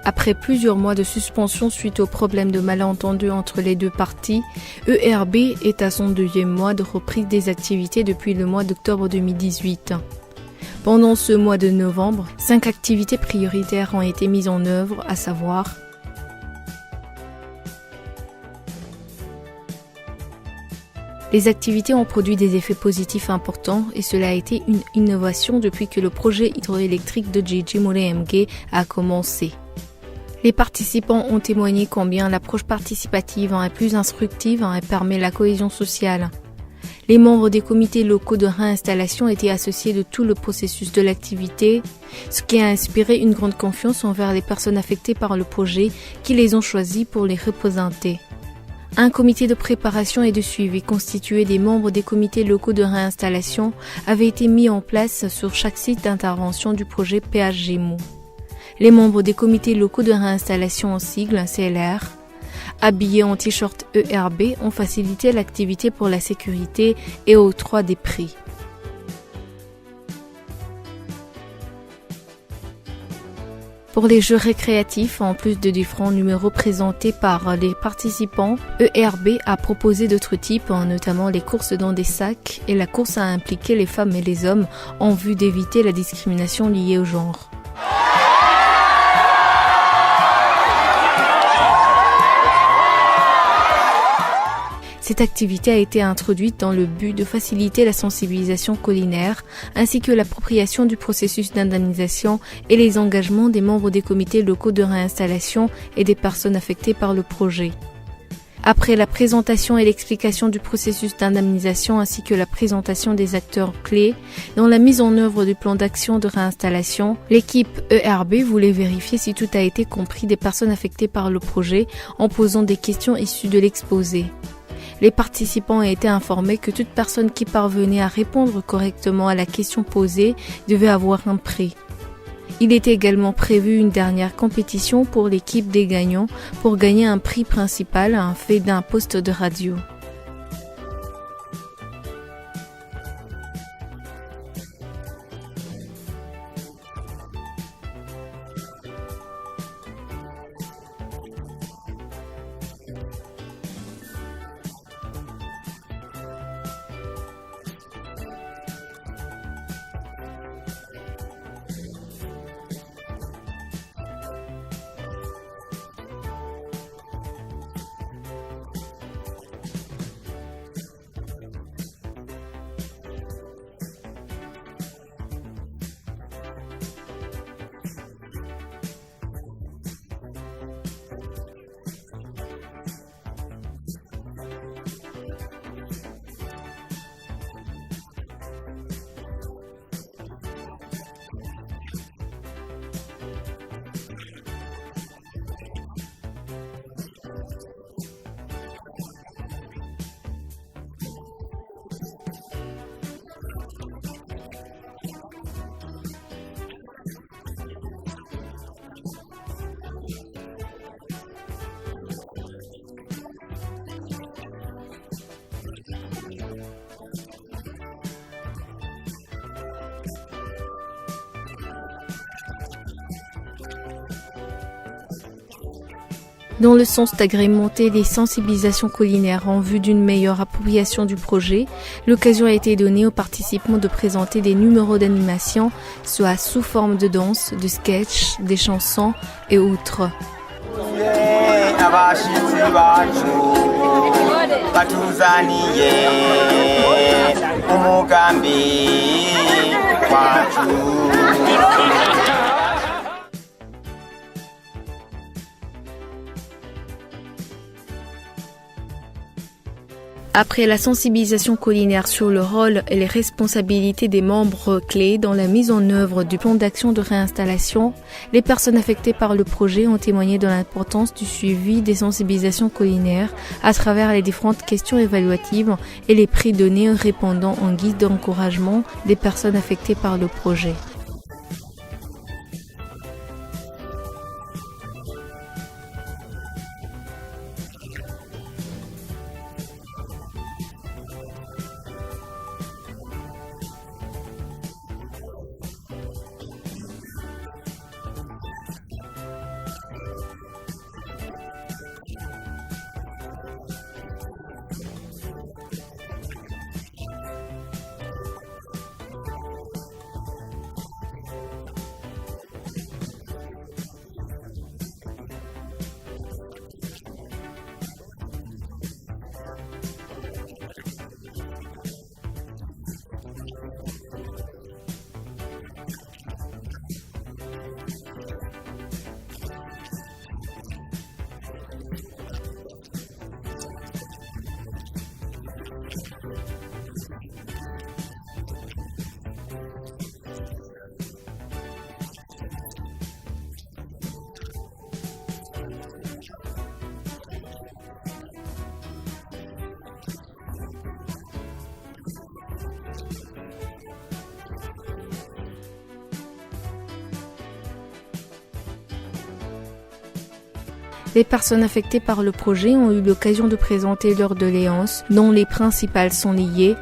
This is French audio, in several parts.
Après plusieurs mois de suspension suite aux problèmes de malentendu entre les deux parties, ERB est à son 2e mois de reprise des activités depuis le mois d'octobre 2018. Pendant ce mois de novembre, 5 activités prioritaires ont été mises en œuvre, à savoir les activités ont produit des effets positifs importants et cela a été une innovation depuis que le projet hydroélectrique de Djidji Moulé-Mgué a commencé. Les participants ont témoigné combien l'approche participative est plus instructive et permet la cohésion sociale. Les membres des comités locaux de réinstallation étaient associés de tout le processus de l'activité, ce qui a inspiré une grande confiance envers les personnes affectées par le projet qui les ont choisis pour les représenter. Un comité de préparation et de suivi constitué des membres des comités locaux de réinstallation avait été mis en place sur chaque site d'intervention du projet PHGMO. Les membres des comités locaux de réinstallation en sigle CLR, habillés en t-shirt ERB, ont facilité l'activité pour la sécurité et octroi des prix. Pour les jeux récréatifs, en plus de différents numéros présentés par les participants, ERB a proposé d'autres types, notamment les courses dans des sacs et la course à impliquer les femmes et les hommes en vue d'éviter la discrimination liée au genre. Cette activité a été introduite dans le but de faciliter la sensibilisation culinaire ainsi que l'appropriation du processus d'indemnisation et les engagements des membres des comités locaux de réinstallation et des personnes affectées par le projet. Après la présentation et l'explication du processus d'indemnisation ainsi que la présentation des acteurs clés dans la mise en œuvre du plan d'action de réinstallation, l'équipe ERB voulait vérifier si tout a été compris des personnes affectées par le projet en posant des questions issues de l'exposé. Les participants ont été informés que toute personne qui parvenait à répondre correctement à la question posée devait avoir un prix. Il était également prévu une dernière compétition pour l'équipe des gagnants pour gagner un prix principal, fait d'un poste de radio. Dans le sens d'agrémenter les sensibilisations culinaires en vue d'une meilleure appropriation du projet, l'occasion a été donnée aux participants de présenter des numéros d'animation, soit sous forme de danse, de sketch, des chansons et autres. Après la sensibilisation culinaire sur le rôle et les responsabilités des membres clés dans la mise en œuvre du plan d'action de réinstallation, les personnes affectées par le projet ont témoigné de l'importance du suivi des sensibilisations culinaires à travers les différentes questions évaluatives et les prix donnés répondant en guise d'encouragement des personnes affectées par le projet. Les personnes affectées par le projet ont eu l'occasion de présenter leurs doléances, dont les principales sont liées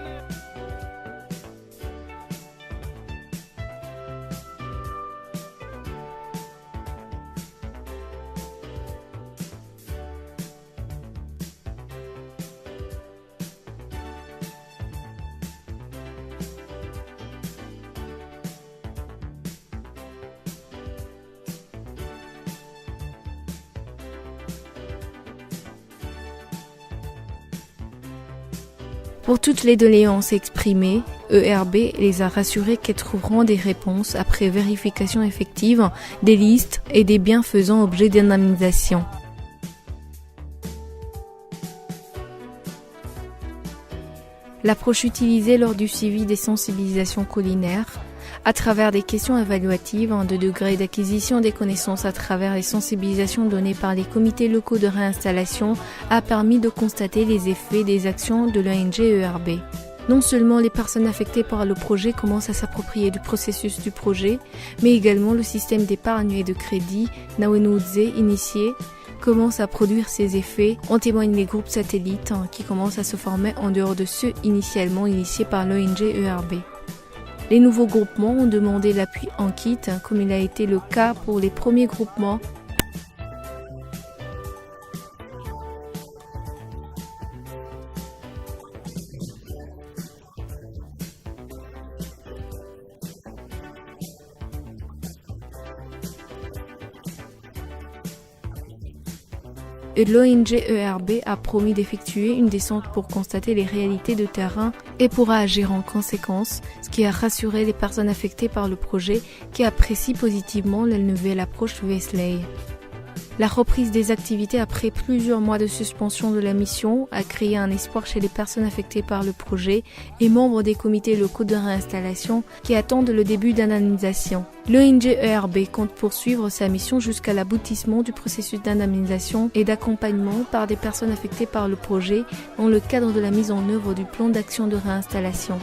Pour toutes les doléances exprimées, ERB les a rassurés qu'elles trouveront des réponses après vérification effective des listes et des biens faisant objet d'indemnisation. L'approche utilisée lors du suivi des sensibilisations collinaires, à travers des questions évaluatives de degré d'acquisition des connaissances à travers les sensibilisations données par les comités locaux de réinstallation, a permis de constater les effets des actions de l'ONG ERB. Non seulement les personnes affectées par le projet commencent à s'approprier du processus du projet, mais également le système d'épargne et de crédit Nawenudze initié commence à produire ses effets. En témoignent les groupes satellites qui commencent à se former en dehors de ceux initialement initiés par l'ONG ERB. Les nouveaux groupements ont demandé l'appui en kit, comme il a été le cas pour les premiers groupements. L'ONG ERB a promis d'effectuer une descente pour constater les réalités de terrain et pourra agir en conséquence, ce qui a rassuré les personnes affectées par le projet qui apprécient positivement la nouvelle approche Wesley. La reprise des activités après plusieurs mois de suspension de la mission a créé un espoir chez les personnes affectées par le projet et membres des comités locaux de réinstallation qui attendent le début d'indemnisation. L'ONG ERB compte poursuivre sa mission jusqu'à l'aboutissement du processus d'indemnisation et d'accompagnement par des personnes affectées par le projet dans le cadre de la mise en œuvre du plan d'action de réinstallation.